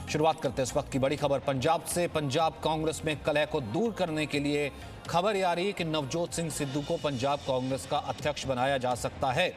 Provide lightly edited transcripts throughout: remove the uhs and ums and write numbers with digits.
शुरुआत करते हैं इस वक्त की बड़ी खबर पंजाब से। पंजाब कांग्रेस में कलह को दूर करने के लिए खबर ये आ रही है कि नवजोत सिंह सिद्धू को पंजाब कांग्रेस का अध्यक्ष बनाया जा सकता है,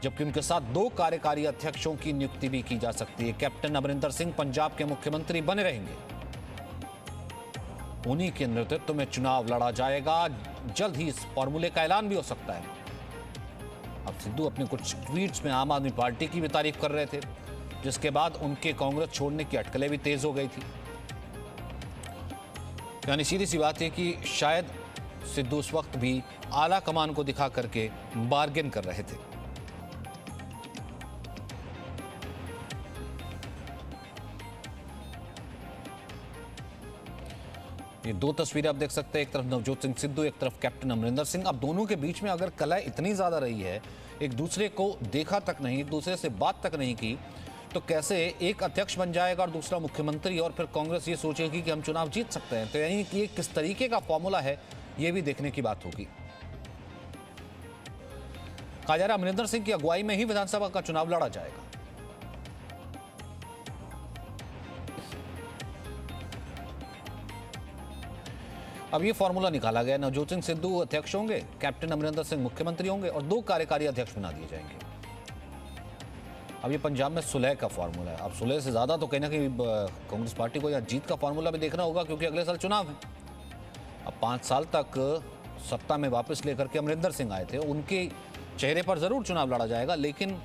जबकि उनके साथ 2 कार्यकारी अध्यक्षों की नियुक्ति भी की जा सकती है। कैप्टन अमरिंदर सिंह पंजाब के मुख्यमंत्री बने रहेंगे, उन्हीं के नेतृत्व में चुनाव लड़ा जाएगा। जल्द ही इस फॉर्मूले का ऐलान भी हो सकता है। अब सिद्धू अपने कुछ ट्वीट्स में आम आदमी पार्टी की भी तारीफ कर रहे थे, जिसके बाद उनके कांग्रेस छोड़ने की अटकलें भी तेज हो गई थी। यानी सीधी सी बात है कि शायद सिद्धू उस वक्त भी आला कमान को दिखा करके बार्गेन कर रहे थे। ये 2 तस्वीरें आप देख सकते हैं, एक तरफ नवजोत सिंह सिद्धू, एक तरफ कैप्टन अमरिंदर सिंह। अब दोनों के बीच में अगर कलह इतनी ज्यादा रही है, एक दूसरे को देखा तक नहीं, एक दूसरे से बात तक नहीं की, तो कैसे एक अध्यक्ष बन जाएगा और दूसरा मुख्यमंत्री, और फिर कांग्रेस ये सोचेगी कि हम चुनाव जीत सकते हैं। तो यानी कि ये किस तरीके का फॉर्मूला है, ये भी देखने की बात होगी। कहा जा रहा है अमरिंदर सिंह की अगुवाई में ही विधानसभा का चुनाव लड़ा जाएगा। अब ये फॉर्मूला निकाला गया, नवजोत सिंह सिद्धू अध्यक्ष होंगे, कैप्टन अमरिंदर सिंह मुख्यमंत्री होंगे और 2 कार्यकारी अध्यक्ष बना दिए जाएंगे। अब ये पंजाब में सुलह का फॉर्मूला है। अब सुलह से ज्यादा तो कहीं ना कहीं कांग्रेस पार्टी को या जीत का फॉर्मूला भी देखना होगा, क्योंकि अगले साल चुनाव है। अब 5 साल तक सत्ता में वापस लेकर के अमरिंदर सिंह आए थे, उनके चेहरे पर जरूर चुनाव लड़ा जाएगा, लेकिन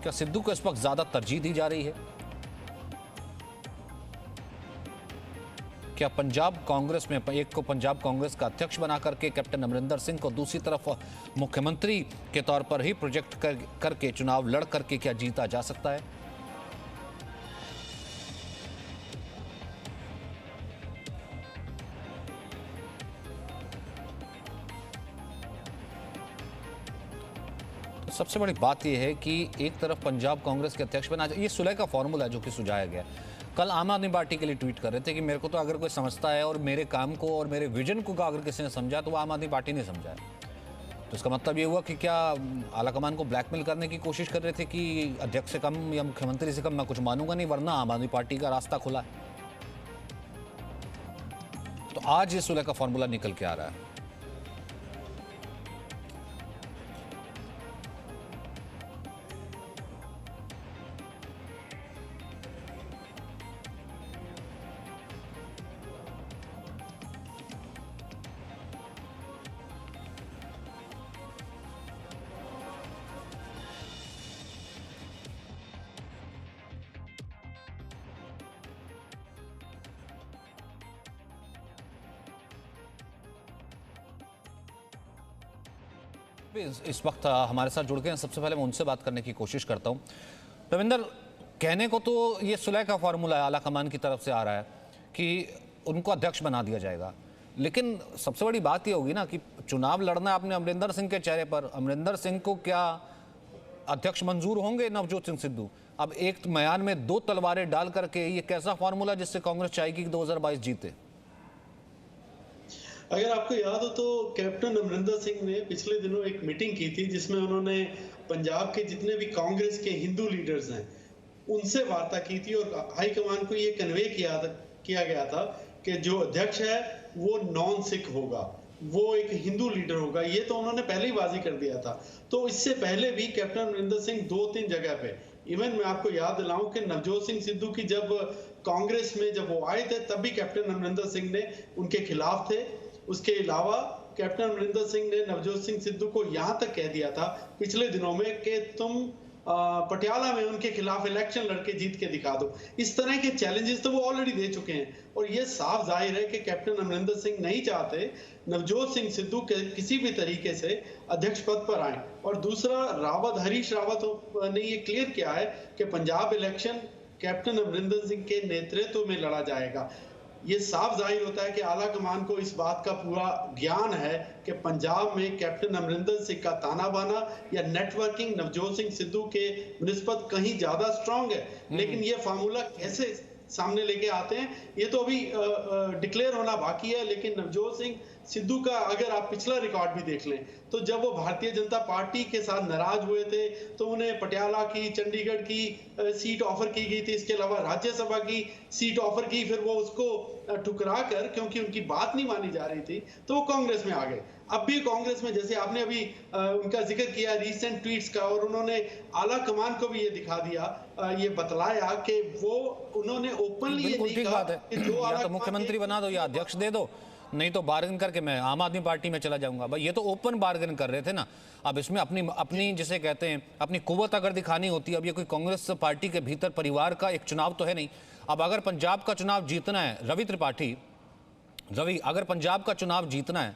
क्या सिद्धू को इस वक्त ज्यादा तरजीह दी जा रही है? क्या पंजाब कांग्रेस में एक को पंजाब कांग्रेस का अध्यक्ष बना करके कैप्टन अमरिंदर सिंह को दूसरी तरफ मुख्यमंत्री के तौर पर ही प्रोजेक्ट करके चुनाव लड़ करके क्या जीता जा सकता है? तो सबसे बड़ी बात यह है कि एक तरफ पंजाब कांग्रेस के अध्यक्ष बना, ये सुलह का फॉर्मूला है जो कि सुझाया गया। कल आम आदमी पार्टी के लिए ट्वीट कर रहे थे कि मेरे को तो अगर कोई समझता है और मेरे काम को और मेरे विजन को अगर किसी ने समझा तो वो आम आदमी पार्टी ने समझा है। तो इसका मतलब ये हुआ कि क्या आलाकमान को ब्लैकमेल करने की कोशिश कर रहे थे कि अध्यक्ष से कम या मुख्यमंत्री से कम मैं कुछ मानूंगा नहीं, वरना आम आदमी पार्टी का रास्ता खुला है। तो आज ये सुलह का फॉर्मूला निकल के आ रहा है। इस वक्त हमारे साथ जुड़ गए हैं। सबसे पहले मैं उनसे बात करने की कोशिश करता हूं। रविंदर, कहने को तो ये सुलह का फॉर्मूला है, आला कमान की तरफ से आ रहा है कि उनको अध्यक्ष बना दिया जाएगा, लेकिन सबसे बड़ी बात ये होगी ना कि चुनाव लड़ना आपने अमरिंदर सिंह के चेहरे पर। अमरिंदर सिंह को क्या अध्यक्ष मंजूर होंगे नवजोत सिंह सिद्धू? अब एक म्यान में 2 तलवारें डाल करके ये कैसा फॉर्मूला जिससे कांग्रेस चाहेगी कि 2022 जीते? अगर आपको याद हो तो कैप्टन अमरिंदर सिंह ने पिछले दिनों एक मीटिंग की थी जिसमें उन्होंने पंजाब के जितने भी कांग्रेस के हिंदू लीडर्स हैं उनसे वार्ता की थी और हाईकमान को ये कन्वे किया गया था कि जो अध्यक्ष है वो नॉन सिख होगा, वो एक हिंदू लीडर होगा। ये तो उन्होंने पहले ही बाजी कर दिया था। तो इससे पहले भी कैप्टन अमरिंदर सिंह 2-3 जगह पे, इवन मैं आपको याद दिलाऊं कि नवजोत सिंह सिद्धू की जब कांग्रेस में जब वो आए थे तब भी कैप्टन अमरिंदर सिंह ने उनके खिलाफ थे। उसके अलावा कैप्टन अमरिंदर सिंह ने नवजोत सिंह सिद्धू को यहां तक कह दिया था पिछले दिनों में कि तुम पटियाला में उनके खिलाफ इलेक्शन लड़के जीत के दिखा दो। इस तरह के चैलेंजेस तो वो ऑलरेडी दे चुके हैं और ये साफ जाहिर है कि कैप्टन अमरिंदर सिंह नहीं चाहते नवजोत सिंह सिद्धू के किसी भी तरीके से अध्यक्ष पद पर आए। और दूसरा, हरीश रावत ने ये क्लियर किया है कि पंजाब इलेक्शन कैप्टन अमरिंदर सिंह के नेतृत्व में लड़ा जाएगा। ये साफ जाहिर होता है कि आला कमान को इस बात का पूरा ज्ञान है कि पंजाब में कैप्टन अमरिंदर सिंह का ताना बाना या नेटवर्किंग नवजोत सिंह सिद्धू के निस्बत कहीं ज्यादा स्ट्रांग है। लेकिन ये फार्मूला कैसे सामने लेके आते हैं ये तो अभी डिक्लेयर होना बाकी है। लेकिन नवजोत सिंह सिद्धू का अगर आप पिछला रिकॉर्ड भी देख लें तो जब वो भारतीय जनता पार्टी के साथ नाराज हुए थे तो उन्हें पटियाला की, चंडीगढ़ की सीट ऑफर की गई थी, इसके अलावा राज्यसभा की सीट ऑफर की, फिर वो उसको ठुकरा कर, क्योंकि उनकी बात नहीं मानी जा रही थी, तो वो कांग्रेस में आ गए। अब भी कांग्रेस में, जैसे आपने अभी उनका जिक्र किया रीसेंट ट्वीट्स का, और उन्होंने आला कमान को भी ये दिखा दिया, ये बतलाया कि वो उन्होंने ओपनली ये नहीं कहा कि जो या तो मुख्यमंत्री बना दो या अध्यक्ष दे दो, नहीं तो बार्गेन करके मैं आम आदमी पार्टी में चला जाऊंगा। भाई ये तो ओपन बार्गेन कर रहे थे ना। अब इसमें अपनी अपनी जिसे कहते हैं अपनी कुव्वत अगर दिखानी होती है, अब ये कोई कांग्रेस पार्टी के भीतर परिवार का एक चुनाव तो है नहीं। अब अगर पंजाब का चुनाव जीतना है, रवि अगर पंजाब का चुनाव जीतना है,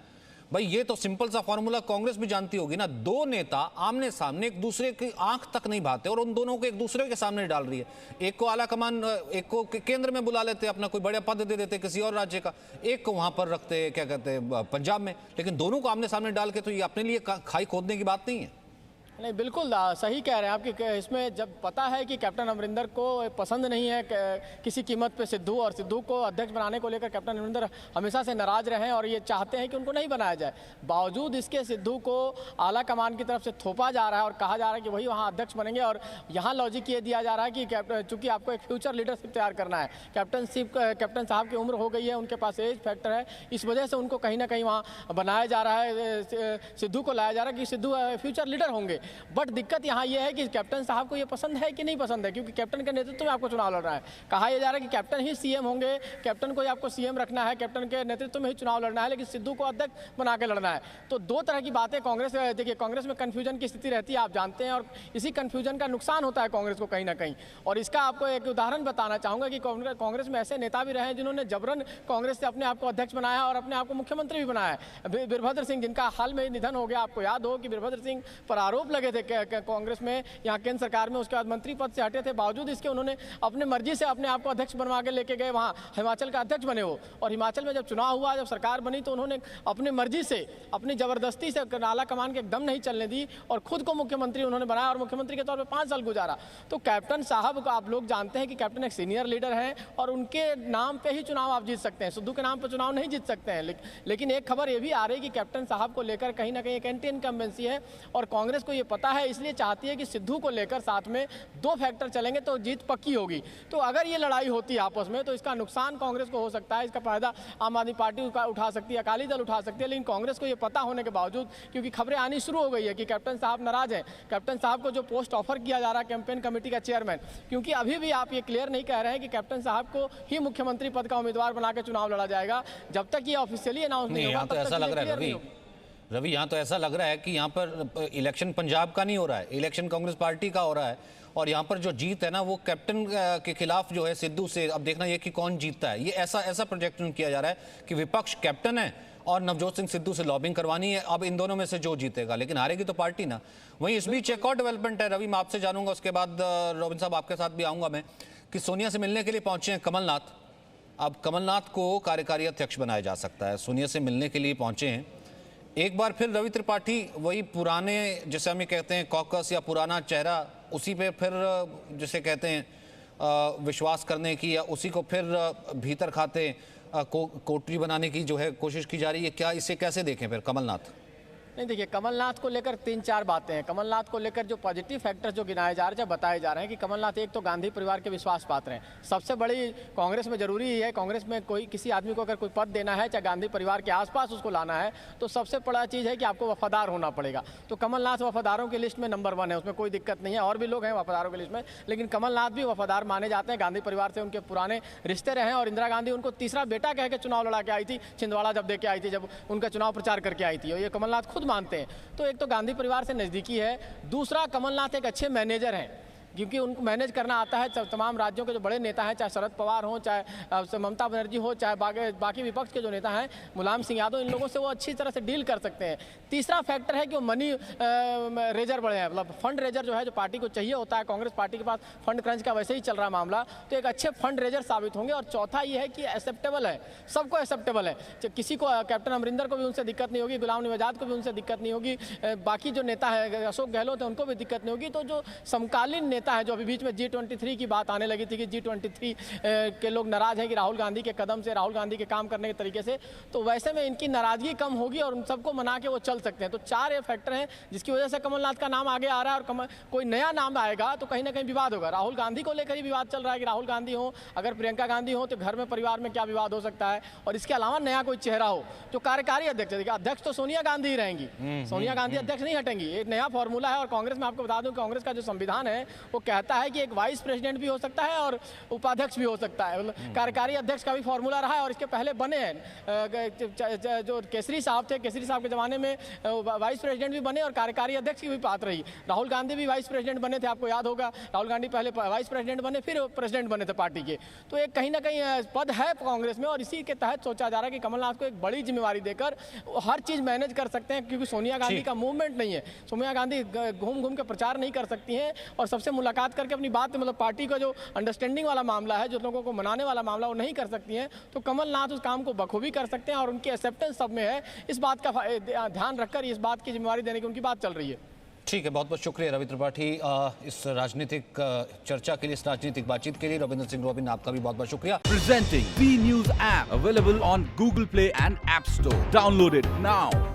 भाई ये तो सिंपल सा फॉर्मूला कांग्रेस भी जानती होगी ना। दो नेता आमने सामने एक दूसरे की आंख तक नहीं भाते और उन दोनों को एक दूसरे के सामने डाल रही है। एक को आला कमान, एक को केंद्र में बुला लेते, अपना कोई बड़ा पद दे देते किसी और राज्य का, एक को वहां पर रखते क्या कहते हैं पंजाब में, लेकिन दोनों को आमने सामने डाल के तो ये अपने लिए खाई खोदने की बात नहीं है। नहीं, बिल्कुल सही कह रहे हैं आप कि इसमें जब पता है कि कैप्टन अमरिंदर को पसंद नहीं है किसी कीमत पे सिद्धू, और सिद्धू को अध्यक्ष बनाने को लेकर कैप्टन अमरिंदर हमेशा से नाराज रहे हैं और ये चाहते हैं कि उनको नहीं बनाया जाए, बावजूद इसके सिद्धू को आला कमान की तरफ से थोपा जा रहा है और कहा जा रहा है कि वही वहाँ अध्यक्ष बनेंगे। और यहाँ लॉजिक ये दिया जा रहा है कि चूंकि आपको एक फ्यूचर लीडरशिप तैयार करना है, कैप्टन साहब की उम्र हो गई है, उनके पास एज फैक्टर है, इस वजह से उनको कहीं ना कहीं वहाँ बनाया जा रहा है, सिद्धू को लाया जा रहा है कि सिद्धू फ्यूचर लीडर होंगे। बट दिक्कत यहाँ ये है कि कैप्टन साहब को ये पसंद है कि नहीं पसंद है, क्योंकि कैप्टन के नेतृत्व में आपको चुनाव लड़ रहा है। कहा यह जा रहा है कि कैप्टन ही सीएम होंगे, कैप्टन को ही आपको सीएम रखना है, कैप्टन के नेतृत्व में ही चुनाव लड़ना है, लेकिन सिद्धू को अध्यक्ष बना के लड़ना है। तो दो तरह की बातें कांग्रेस, देखिए कांग्रेस में कन्फ्यूजन की स्थिति रहती है, आप जानते हैं, और इसी कन्फ्यूजन का नुकसान होता है कांग्रेस को कहीं ना कहीं। और इसका आपको एक उदाहरण बताना चाहूंगा कि कांग्रेस में ऐसे नेता भी रहे हैं जिन्होंने जबरन कांग्रेस से अपने आप को अध्यक्ष बनाया और अपने आप को मुख्यमंत्री भी बनाया है। वीरभद्र सिंह, जिनका हाल में निधन हो गया, आपको याद हो कि वीरभद्र सिंह पर आरोप लगे थे कांग्रेस में, यहाँ केंद्र सरकार में, उसके बाद मंत्री पद से हटे थे, बावजूद इसके उन्होंने अपने मर्जी से अपने आप को अध्यक्ष बनवा के लेके गए, वहाँ हिमाचल का अध्यक्ष बने वो। और हिमाचल में जब चुनाव हुआ, जब सरकार बनी, तो उन्होंने अपनी मर्जी से, अपनी जबरदस्ती से आला कमान के एकदम नहीं चलने दी और खुद को मुख्यमंत्री उन्होंने बनाया और मुख्यमंत्री के तौर पर 5 साल गुजारा। तो कैप्टन साहब को आप लोग जानते हैं कि कैप्टन एक सीनियर लीडर हैं और उनके नाम पे ही चुनाव आप जीत सकते हैं, सिद्धू के नाम पर चुनाव नहीं जीत सकते हैं। लेकिन एक खबर ये भी आ रही है कि कैप्टन साहब को लेकर कहीं ना कहीं एक एंटी इनकम्बेंसी है और कांग्रेस को ये पता है, इसलिए चाहती है कि सिद्धू को लेकर साथ में 2 फैक्टर चलेंगे तो जीत पक्की होगी। तो अगर ये लड़ाई होती है आपस में तो इसका नुकसान कांग्रेस को हो सकता है, इसका फायदा आम आदमी पार्टी उठा सकती है, अकाली दल उठा सकती है। लेकिन कांग्रेस को ये पता होने के बावजूद, क्योंकि खबरें आनी शुरू हो गई है कि कैप्टन साहब नाराज हैं, कैप्टन साहब को जो पोस्ट ऑफर किया जा रहा है कैंपेन कमेटी का चेयरमैन, क्योंकि अभी भी आप ये क्लियर नहीं कह रहे हैं कि कैप्टन साहब को ही मुख्यमंत्री पद का उम्मीदवार बना के चुनाव लड़ा जाएगा। जब तक ये ऑफिशियली अनाउंस नहीं होगा, ऐसा लग रहा है रवि, यहाँ तो ऐसा लग रहा है कि यहाँ पर इलेक्शन पंजाब का नहीं हो रहा है, इलेक्शन कांग्रेस पार्टी का हो रहा है। और यहाँ पर जो जीत है ना, वो कैप्टन के खिलाफ जो है सिद्धू से, अब देखना ये कि कौन जीतता है। ये ऐसा प्रोजेक्शन किया जा रहा है कि विपक्ष कैप्टन है और नवजोत सिंह सिद्धू से लॉबिंग करवानी है, अब इन दोनों में से जो जीतेगा, लेकिन हारेगी तो पार्टी ना। वहीं इस बीच एक और डेवलपमेंट है रवि, मैं आपसे जानूंगा, उसके बाद रोबिन साहब आपके साथ भी आऊंगा मैं, कि सोनिया से मिलने के लिए पहुंचे हैं कमलनाथ। अब कमलनाथ को कार्यकारी अध्यक्ष बनाया जा सकता है, सोनिया से मिलने के लिए पहुंचे हैं। एक बार फिर रवि त्रिपाठी वही पुराने, जैसे हम ये कहते हैं कॉकस या पुराना चेहरा, उसी पे फिर जिसे कहते हैं विश्वास करने की, या उसी को फिर भीतर खाते कोटरी बनाने की जो है कोशिश की जा रही है। क्या इसे कैसे देखें फिर कमलनाथ? नहीं, देखिए कमलनाथ को लेकर 3-4 बातें हैं। कमलनाथ को लेकर जो पॉजिटिव फैक्टर्स जो गिनाए जा रहे हैं, बताए जा रहे हैं कि कमलनाथ एक तो गांधी परिवार के विश्वास पात्र हैं। सबसे बड़ी कांग्रेस में जरूरी है, कांग्रेस में कोई किसी आदमी को अगर कोई पद देना है, चाहे गांधी परिवार के आसपास उसको लाना है, तो सबसे बड़ा चीज़ है कि आपको वफादार होना पड़ेगा। तो कमलनाथ वफादारों की लिस्ट में नंबर 1 है, उसमें कोई दिक्कत नहीं है। और भी लोग हैं वफादारों की लिस्ट में, लेकिन कमलनाथ भी वफादार माने जाते हैं। गांधी परिवार से उनके पुराने रिश्ते रहे और इंदिरा गांधी उनको तीसरा बेटा कह के चुनाव लड़ा के आई थी, छिंदवाड़ा जब दे के आई थी, जब उनका चुनाव प्रचार करके आई थी, और ये कमलनाथ खुद मानते हैं। तो एक तो गांधी परिवार से नज़दीकी है, दूसरा कमलनाथ एक अच्छे मैनेजर हैं, क्योंकि उनको मैनेज करना आता है। तमाम राज्यों के जो बड़े नेता हैं, चाहे शरद पवार हों, चाहे ममता बनर्जी हो, चाहे बाकी विपक्ष के जो नेता हैं, मुलायम सिंह यादव, इन लोगों से वो अच्छी तरह से डील कर सकते हैं। तीसरा फैक्टर है कि वो मनी रेजर बड़े हैं, मतलब फंड रेजर जो है, जो पार्टी को चाहिए होता है। कांग्रेस पार्टी के पास फंड क्रंच का वैसे ही चल रहा मामला, तो एक अच्छे फंड रेजर साबित होंगे। और चौथा ये है कि एक्सेप्टेबल है, सबको एक्सेप्टेबल है, किसी को, कैप्टन अमरिंदर को भी उनसे दिक्कत नहीं होगी, गुलाम नबी आज़ाद को भी उनसे दिक्कत नहीं होगी, बाकी जो नेता है अशोक गहलोत है उनको भी दिक्कत नहीं होगी। तो जो समकालीन नेता हैं जो अभी बीच में G23 की बात आने लगी थी कि G23 के लोग नाराज हैं कि राहुल गांधी के कदम से, राहुल गांधी के काम करने के तरीके से, तो वैसे में इनकी नाराजगी कम होगी और उन सबको मना के वो चल सकते हैं। तो 4 ये फैक्टर हैं जिसकी वजह से कमलनाथ का नाम आगे आ रहा है। और कोई नया नाम आएगा तो कहीं ना कहीं विवाद होगा। राहुल गांधी को लेकर ही विवाद चल रहा है कि राहुल गांधी हो, अगर प्रियंका गांधी हो तो घर में परिवार में क्या विवाद हो सकता है। और इसके अलावा नया कोई चेहरा हो जो कार्यकारी अध्यक्ष, देखिए अध्यक्ष तो सोनिया गांधी ही रहेंगी, सोनिया गांधी अध्यक्ष नहीं हटेंगी। एक नया फॉर्मूला है। और कांग्रेस में आपको बता दूं, कांग्रेस का जो संविधान है वो कहता है कि एक वाइस प्रेसिडेंट भी हो सकता है और उपाध्यक्ष भी हो सकता है। मतलब कार्यकारी अध्यक्ष का भी फॉर्मूला रहा है और इसके पहले बने हैं जो केसरी साहब थे, केसरी साहब के जमाने में वाइस प्रेसिडेंट भी बने और कार्यकारी अध्यक्ष की भी बात रही। राहुल गांधी भी वाइस प्रेसिडेंट बने थे, आपको याद होगा। राहुल गांधी पहले वाइस प्रेसिडेंट बने, फिर प्रेसिडेंट बने थे पार्टी के। तो एक कहीं ना कहीं पद है कांग्रेस में और इसी के तहत सोचा जा रहा है कि कमलनाथ को एक बड़ी जिम्मेवारी देकर हर चीज मैनेज कर सकते हैं, क्योंकि सोनिया गांधी का मूवमेंट नहीं है। सोनिया गांधी घूम घूम के प्रचार नहीं कर सकती हैं और सबसे मुलाकात करके अपनी बात, मतलब पार्टी का जो अंडरस्टैंडिंग वाला मामला है, जो लोगों को मनाने वाला मामला, वो नहीं कर सकती हैं। तो कमलनाथ उस काम को बखूबी कर सकते हैं और उनकी एक्सेप्टेंस सब में है। इस बात का ध्यान रखकर इस बात की जिम्मेवारी देने की उनकी बात चल रही है। ठीक है, बहुत बहुत शुक्रिया रवि त्रिपाठी इस राजनीतिक चर्चा के लिए, इस राजनीतिक बातचीत के लिए। रविंद्र सिंह रोबिन, आपका भी बहुत बहुत शुक्रिया। Presenting V News app available on Google Play and App Store. Download it now.